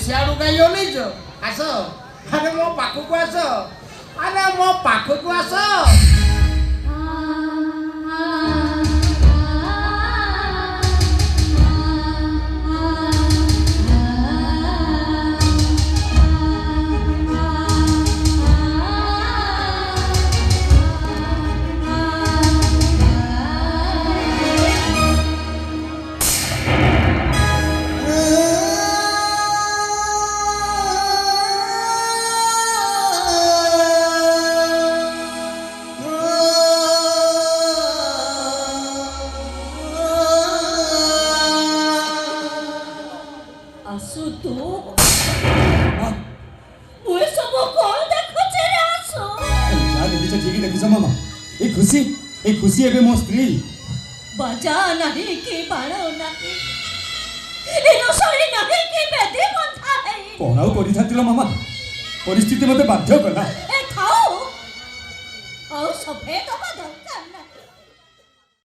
सियाड़ू कहीं नहीं जो आस अरे मो पाखक आस अरे मो पाखक आस खुशी है मो स्त्री बजा नहीं कि बाण नहीं एनो सरी नहीं कि बेदी बंधा है कोन आउ करि थातिलो मामा परिस्थिति मते बाध्य कला ए खाओ और सफेद दबा दरकार ना